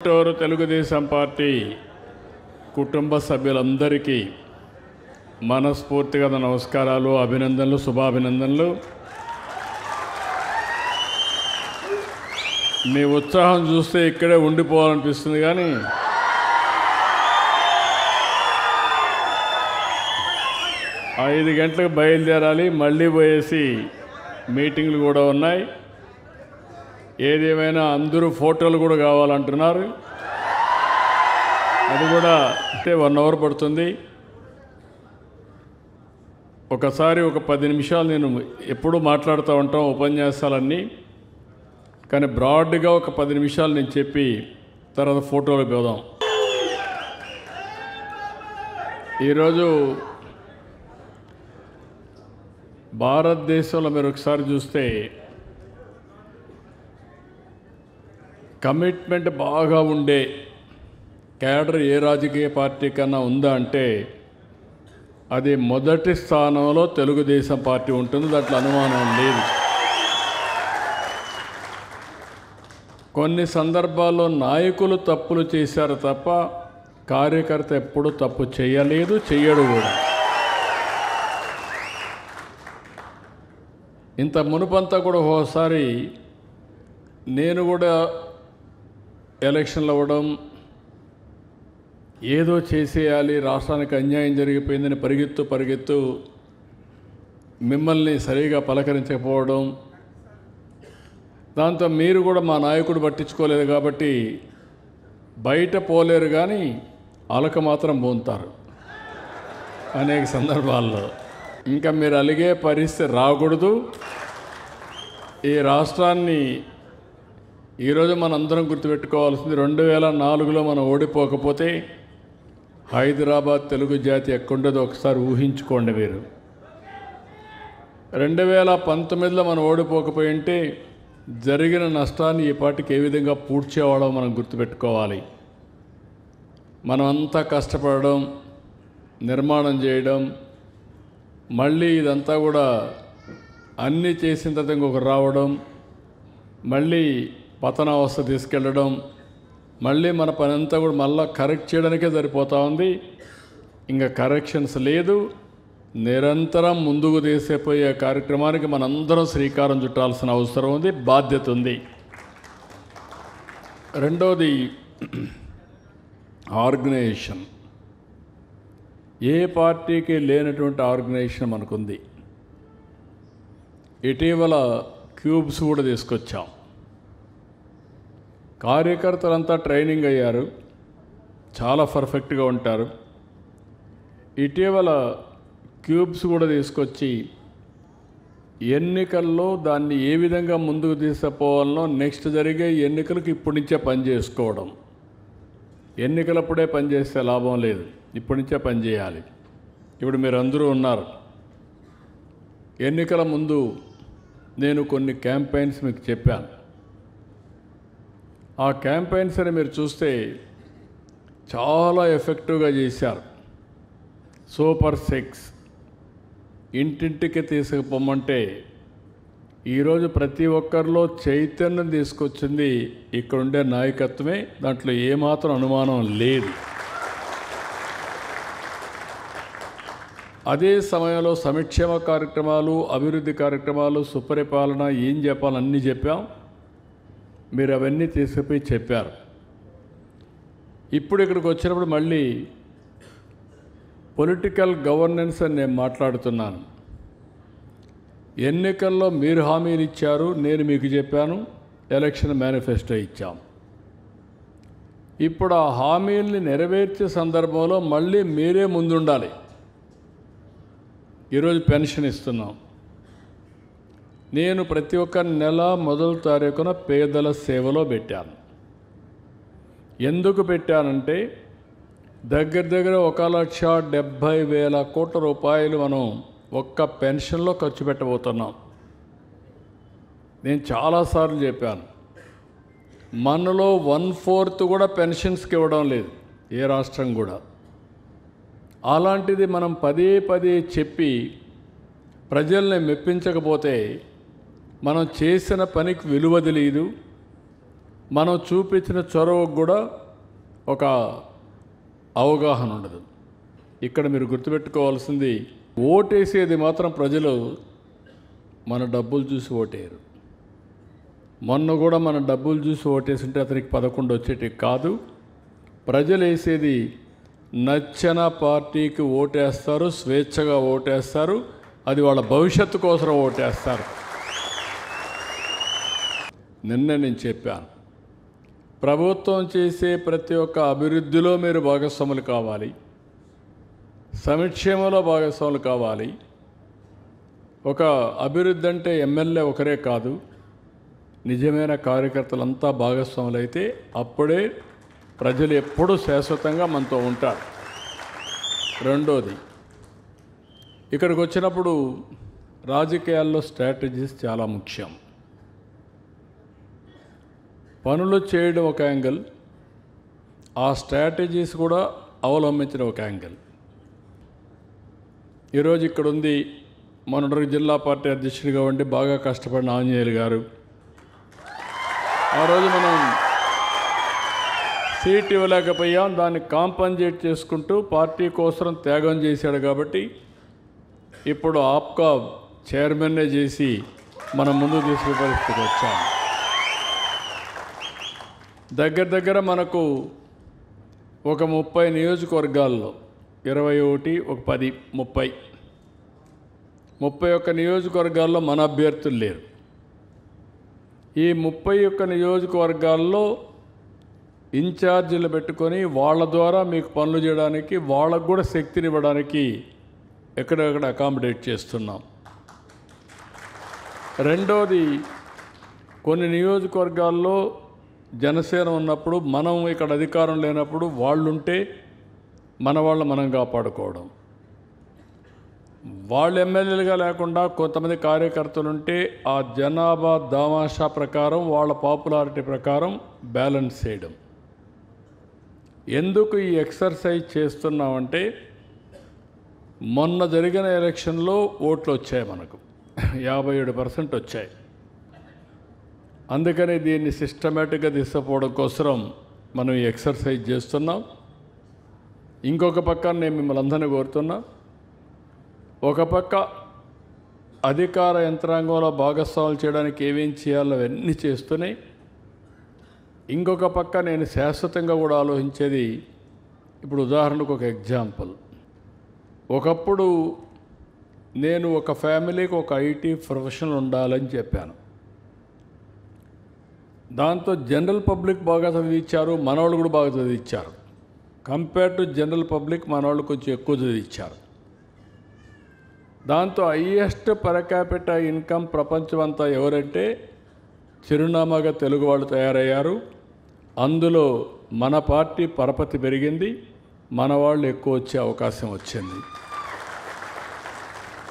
Guntur Telugu Desam party కుటుంబ సభ్యులందరికీ మనస్ఫూర్తిగా నమస్కారాలు, అభినందనలు, శుభాభినందనలు. మీ ఉత్సాహం చూస్తే ఇక్కడే ఉండిపోవాలనిపిస్తుంది, కానీ ఐదు గంటలకు బయలుదేరాలి. మళ్ళీ పోయేసి మీటింగ్లు కూడా ఉన్నాయి. ఏదేమైనా అందరూ ఫోటోలు కూడా కావాలంటున్నారు. అది కూడా అంటే 1 అవర్ పడుతుంది. ఒకసారి ఒక 10 నిమిషాలు నేను ఎప్పుడూ మాట్లాడుతూ ఉంటాం ఉపన్యాసాలన్నీ, కానీ బ్రాడ్గా ఒక 10 నిమిషాలు నేను చెప్పి తర్వాత ఫోటోలు పోదాం. ఈరోజు భారతదేశంలో మీరు ఒకసారి చూస్తే కమిట్మెంట్ బాగా ఉండే క్యాడర్ ఏ రాజకీయ పార్టీ కన్నా ఉందా అంటే అది మొదటి స్థానంలో తెలుగుదేశం పార్టీ ఉంటుంది. దాంట్లో అనుమానం లేదు. కొన్ని సందర్భాల్లో నాయకులు తప్పులు చేశారు తప్ప కార్యకర్త ఎప్పుడూ తప్పు చేయలేదు, చెయ్యడు కూడా. ఇంత మునుపంతా కూడా ఒకసారి నేను కూడా ఎలక్షన్లు అవ్వడం, ఏదో చేసేయాలి, రాష్ట్రానికి అన్యాయం జరిగిపోయిందని పరిగెత్తు మిమ్మల్ని సరిగా పలకరించకపోవడం, దాంతో మీరు కూడా మా నాయకుడు పట్టించుకోలేదు కాబట్టి బయట పోలేరు కానీ అలక మాత్రం పోతారు అనేక సందర్భాల్లో. ఇంకా మీరు అలిగే పరిస్థితి రాకూడదు. ఈ రాష్ట్రాన్ని ఈరోజు మనందరం గుర్తుపెట్టుకోవాల్సింది, 2004లో మనం ఓడిపోకపోతే హైదరాబాద్ తెలుగు జాతి ఎక్కడుండదో ఒకసారి ఊహించుకోండి మీరు. 2019లో మనం ఓడిపోకపోయి ఉంటే జరిగిన నష్టాన్ని ఈ పార్టీకి ఏ విధంగా పూడ్చేవాడో మనం గుర్తుపెట్టుకోవాలి. మనం అంతా కష్టపడడం, నిర్మాణం చేయడం, మళ్ళీ ఇదంతా కూడా అన్నీ చేసిన తర్వాత ఇంకొకరు రావడం, మళ్ళీ పతనావస్థ తీసుకెళ్ళడం, మళ్ళీ మన పని అంతా కూడా మళ్ళీ కరెక్ట్ చేయడానికే సరిపోతూ ఉంది. ఇంకా కరెక్షన్స్ లేదు. నిరంతరం ముందుకు తీసేపోయే కార్యక్రమానికి మనందరం శ్రీకారం చుట్టాల్సిన అవసరం ఉంది, బాధ్యత ఉంది. రెండోది ఆర్గనైజేషన్. ఏ పార్టీకి లేనటువంటి ఆర్గనైజేషన్ మనకుంది. ఇటీవల క్యూబ్స్ కూడా తీసుకొచ్చాం. కార్యకర్తలంతా ట్రైనింగ్ అయ్యారు, చాలా పర్ఫెక్ట్గా ఉంటారు. ఇటీవల క్యూబ్స్ కూడా తీసుకొచ్చి ఎన్నికల్లో దాన్ని ఏ విధంగా ముందుకు తీసుకుపోవాలనో నెక్స్ట్ జరిగే ఎన్నికలకు ఇప్పటి నుంచే పని చేసుకోవడం. ఎన్నికలప్పుడే పనిచేస్తే లాభం లేదు, ఇప్పటి నుంచే పని చేయాలి. ఇప్పుడు మీరు అందరూ ఉన్నారు. ఎన్నికల ముందు నేను కొన్ని క్యాంపెయిన్స్ మీకు చెప్పాను. ఆ క్యాంపెయిన్స్ అని మీరు చూస్తే చాలా ఎఫెక్టివ్గా చేశారు. సూపర్ 6 ఇంటింటికి తీసుకుపోమంటే ఈరోజు ప్రతి ఒక్కరిలో చైతన్యం తీసుకొచ్చింది ఇక్కడుండే నాయకత్వమే. దాంట్లో ఏమాత్రం అనుమానం లేదు. అదే సమయంలో సంక్షేమ కార్యక్రమాలు, అభివృద్ధి కార్యక్రమాలు, సుపరిపాలన ఏం చెప్పాలన్నీ చెప్పాం. మీరు అవన్నీ తీసుకుపోయి చెప్పారు. ఇప్పుడు ఇక్కడికి వచ్చినప్పుడు మళ్ళీ పొలిటికల్ గవర్నెన్స్ అని నేను మాట్లాడుతున్నాను. ఎన్నికల్లో మీరు హామీలు ఇచ్చారు, నేను మీకు చెప్పాను, ఎలక్షన్ మేనిఫెస్టో ఇచ్చాం. ఇప్పుడు ఆ హామీల్ని నెరవేర్చే సందర్భంలో మళ్ళీ మీరే ముందుండాలి. ఈరోజు పెన్షన్ ఇస్తున్నాం. నేను ప్రతి ఒక్క నెల మొదటి తారీఖున పేదల సేవలో పెట్టాను. ఎందుకు పెట్టానంటే దగ్గర 1,70,000 కోట్ల రూపాయలు మనం ఒక్క పెన్షన్లో ఖర్చు పెట్టబోతున్నాం. నేను చాలాసార్లు చెప్పాను, మనలో 1/4 కూడా పెన్షన్స్కి ఇవ్వడం లేదు ఏ రాష్ట్రం కూడా. అలాంటిది మనం పదే చెప్పి ప్రజల్ని మెప్పించకపోతే మనం చేసిన పనికి విలువ తెలియదు. మనం చూపించిన చొరవకు కూడా ఒక అవగాహన ఉండదు. ఇక్కడ మీరు గుర్తుపెట్టుకోవాల్సింది, ఓటేసేది మాత్రం ప్రజలు మన డబ్బులు చూసి ఓటేయరు. మొన్న కూడా మన డబ్బులు చూసి ఓటేసింటే అతనికి 11 వచ్చేటి కాదు. ప్రజలు వేసేది నచ్చిన పార్టీకి ఓటేస్తారు, స్వేచ్ఛగా ఓటేస్తారు. అది వాళ్ళ భవిష్యత్తు కోసం ఓటేస్తారు. నిన్న నేను చెప్పాను, ప్రభుత్వం చేసే ప్రతి ఒక్క అభివృద్ధిలో మీరు భాగస్వాములు కావాలి, సంక్షేమంలో భాగస్వాములు కావాలి. ఒక అభివృద్ధి అంటే ఎమ్మెల్యే ఒకరే కాదు, నిజమైన కార్యకర్తలంతా భాగస్వాములు అయితే అప్పుడే ప్రజలు ఎప్పుడూ శాశ్వతంగా మనతో ఉంటారు. రెండోది, ఇక్కడికి వచ్చినప్పుడు రాజకీయాల్లో స్ట్రాటజీస్ చాలా ముఖ్యం. పనులు చేయడం ఒక యాంగిల్, ఆ స్ట్రాటజీస్ కూడా అవలంబించడం ఒక యాంగిల్. ఈరోజు ఇక్కడ ఉంది మొన్నటి జిల్లా పార్టీ అధ్యక్షుడిగా ఉండి బాగా కష్టపడిన ఆంజనేయులు గారు. ఆ రోజు మనం సీట్ ఇవ్వలేకపోయాం, దాన్ని కాంపన్సేట్ చేసుకుంటూ పార్టీ కోసం త్యాగం చేశాడు. కాబట్టి ఇప్పుడు ఆప్కా చైర్మన్నే చేసి మనం ముందు తీసుకునే పరిస్థితికి వచ్చాం. దగ్గర మనకు ఒక 30 నియోజకవర్గాల్లో 21, ఒక 10, 31 నియోజకవర్గాల్లో మన అభ్యర్థులు లేరు. ఈ 31 నియోజకవర్గాల్లో ఇన్ఛార్జీలు పెట్టుకొని వాళ్ళ ద్వారా మీకు పనులు చేయడానికి, వాళ్ళకు కూడా శక్తినివ్వడానికి ఎక్కడెక్కడ అకామిడేట్ చేస్తున్నాం. రెండోది, కొన్ని నియోజకవర్గాల్లో జనసేన ఉన్నప్పుడు, మనం ఇక్కడ అధికారం లేనప్పుడు వాళ్ళుంటే మన వాళ్ళు మనం కాపాడుకోవడం. వాళ్ళు ఎమ్మెల్యేలుగా లేకుండా కొంతమంది కార్యకర్తలు ఉంటే ఆ జనాభా దామాషా ప్రకారం, వాళ్ళ పాపులారిటీ ప్రకారం బ్యాలెన్స్ చేయడం. ఎందుకు ఈ ఎక్సర్సైజ్ చేస్తున్నామంటే, మొన్న జరిగిన ఎలక్షన్లో ఓట్లు వచ్చాయి, మనకు 57% వచ్చాయి. అందుకని దీన్ని సిస్టమేటిక్గా తీసుకుపోవడం కోసం మనం ఈ ఎక్సర్సైజ్ చేస్తున్నాం. ఇంకొక పక్క నేను మిమ్మల్ని అందరినీ కోరుతున్నా, ఒక పక్క అధికార యంత్రాంగంలో భాగస్వాములు చేయడానికి ఏమేం చేయాలో అవన్నీ చేస్తూనే, ఇంకొక పక్క నేను శాశ్వతంగా కూడా ఆలోచించేది, ఇప్పుడు ఉదాహరణకు ఒక ఎగ్జాంపుల్, ఒకప్పుడు నేను ఒక ఫ్యామిలీకి ఒక ఐటీ ప్రొఫెషనల్ ఉండాలని చెప్పాను. దాంతో జనరల్ పబ్లిక్ బాగా చదివించారు, మనవాళ్ళు కూడా బాగా చదివించారు. కంపేర్ టు జనరల్ పబ్లిక్ మనవాళ్ళు కొంచెం ఎక్కువ చదివించారు. దాంతో హైయెస్ట్ పర్ క్యాపిటా ఇన్కమ్ ప్రపంచం అంతా ఎవరంటే చిరునామాగా తెలుగు వాళ్ళు తయారయ్యారు. అందులో మన పార్టీ పరపతి పెరిగింది, మన వాళ్ళు ఎక్కువ వచ్చే అవకాశం వచ్చింది.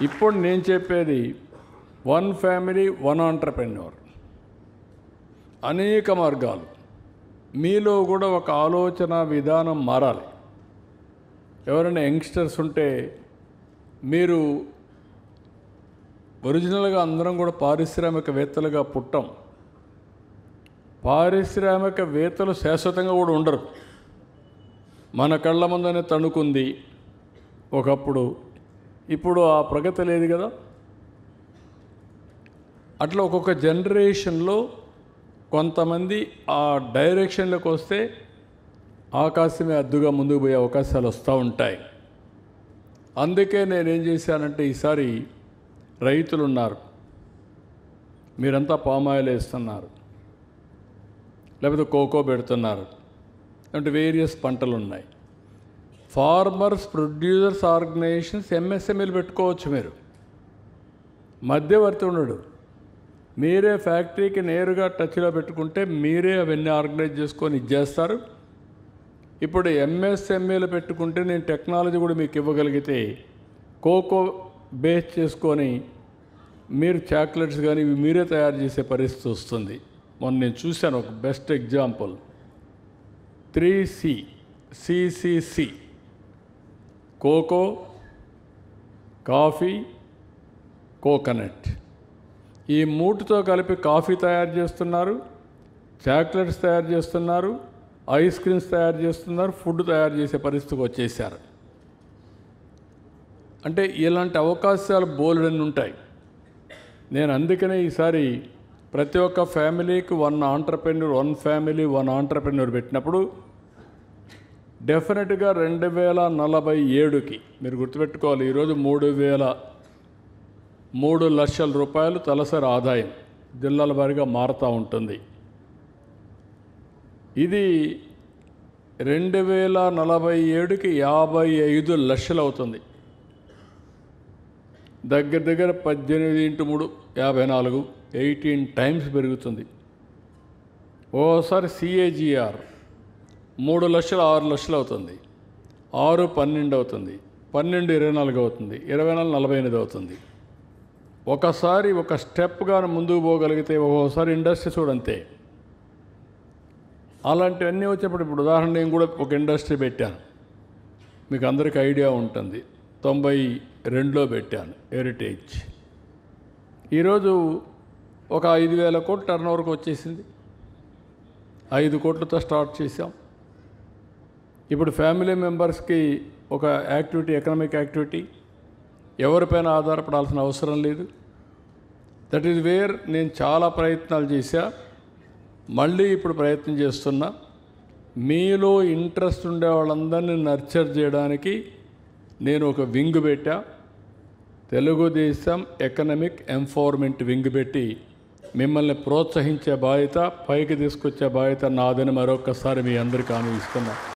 ఇప్పుడు నేను చెప్పేది 1 ఫ్యామిలీ 1 ఆంటర్‌ప్రెన్యూర్. అనేక మార్గాలు, మీలో కూడా ఒక ఆలోచన విధానం మారాలి. ఎవరైనా యంగ్స్టర్స్ ఉంటే, మీరు ఒరిజినల్గా అందరం కూడా పారిశ్రామికవేత్తలుగా పుట్టాం. పారిశ్రామికవేత్తలు శాశ్వతంగా కూడా ఉండరు. మన కళ్ళ ముందనే తణుకుంది ఒకప్పుడు, ఇప్పుడు ఆ ప్రగతి లేదు కదా. అట్లా ఒక్కొక్క జనరేషన్లో కొంతమంది ఆ డైరెక్షన్లోకి వస్తే ఆకాశమే అద్దుగా ముందుకు పోయే అవకాశాలు వస్తూ ఉంటాయి. అందుకే నేనేం చేశానంటే, ఈసారి రైతులు ఉన్నారు, మీరంతా పామాయిల్ వేస్తున్నారు, లేకపోతే కోకో పెడుతున్నారు, అంటే వేరియస్ పంటలు ఉన్నాయి. ఫార్మర్స్ ప్రొడ్యూసర్స్ ఆర్గనైజేషన్స్ ఎంఎస్ఎంఈలు పెట్టుకోవచ్చు. మీరు మధ్యవర్తి ఉండడు, మీరే ఫ్యాక్టరీకి నేరుగా టచ్లో పెట్టుకుంటే మీరే అవన్నీ ఆర్గనైజ్ చేసుకొని ఇచ్చేస్తారు. ఇప్పుడు ఎంఎస్ఎంఈలు పెట్టుకుంటే నేను టెక్నాలజీ కూడా మీకు ఇవ్వగలిగితే, కోకో బేస్ చేసుకొని మీరు చాక్లెట్స్ కానీ ఇవి మీరే తయారు చేసే పరిస్థితి వస్తుంది. మొన్న నేను చూశాను ఒక best example, 3C CCC, cocoa, coffee, coconut, ఈ 3తో కలిపి కాఫీ తయారు చేస్తున్నారు, చాక్లెట్స్ తయారు చేస్తున్నారు, ఐస్ క్రీమ్స్ తయారు చేస్తున్నారు, ఫుడ్ తయారు చేసే పరిస్థితికి వచ్చేసారు. అంటే ఇలాంటి అవకాశాలు బోలెడన్ని ఉంటాయి. నేను అందుకనే ఈసారి ప్రతి ఒక్క ఫ్యామిలీకి వన్ ఆంటర్ప్రెన్యూర్ పెట్టినప్పుడు డెఫినెట్గా 2047కి మీరు గుర్తుపెట్టుకోవాలి, ఈరోజు 3 లక్షల రూపాయలు తలసరి ఆదాయం జిల్లాల వారీగా మారుతూ ఉంటుంది. ఇది 2047కి 55 లక్షలు అవుతుంది. దగ్గర 18 × 3 54, 18 టైమ్స్ పెరుగుతుంది. ఓసారి CAGR 3 లక్షలు 6 లక్షలు అవుతుంది, 6 12 అవుతుంది, 12 24 అవుతుంది, 24 48 అవుతుంది. ఒకసారి ఒక స్టెప్గా ముందుకు పోగలిగితే ఒక్కోసారి ఇండస్ట్రీ చూడంతే. అలాంటివన్నీ వచ్చినప్పుడు ఇప్పుడు ఉదాహరణ నేను కూడా ఒక ఇండస్ట్రీ పెట్టాను, మీకు అందరికీ ఐడియా ఉంటుంది. 92లో పెట్టాను, హెరిటేజ్. ఈరోజు ఒక 5,000 కోట్ల టర్నోవర్కి వచ్చేసింది. 5 కోట్లతో స్టార్ట్ చేసాం. ఇప్పుడు ఫ్యామిలీ మెంబర్స్కి ఒక యాక్టివిటీ, ఎకనామిక్ యాక్టివిటీ ఎవరిపైన ఆధారపడాల్సిన అవసరం లేదు. దట్ ఈజ్ వేర్ నేను చాలా ప్రయత్నాలు చేశా, మళ్ళీ ఇప్పుడు ప్రయత్నం చేస్తున్నా. మీలో ఇంట్రెస్ట్ ఉండే వాళ్ళందరినీ నర్చర్ చేయడానికి నేను ఒక వింగ్ పెట్టా, తెలుగుదేశం ఎకనామిక్ ఎంపవర్మెంట్ వింగ్ పెట్టి మిమ్మల్ని ప్రోత్సహించే బాధ్యత, పైకి తీసుకొచ్చే బాధ్యత నాదని మరొకసారి మీ అందరికీ హామీ ఇస్తున్నా.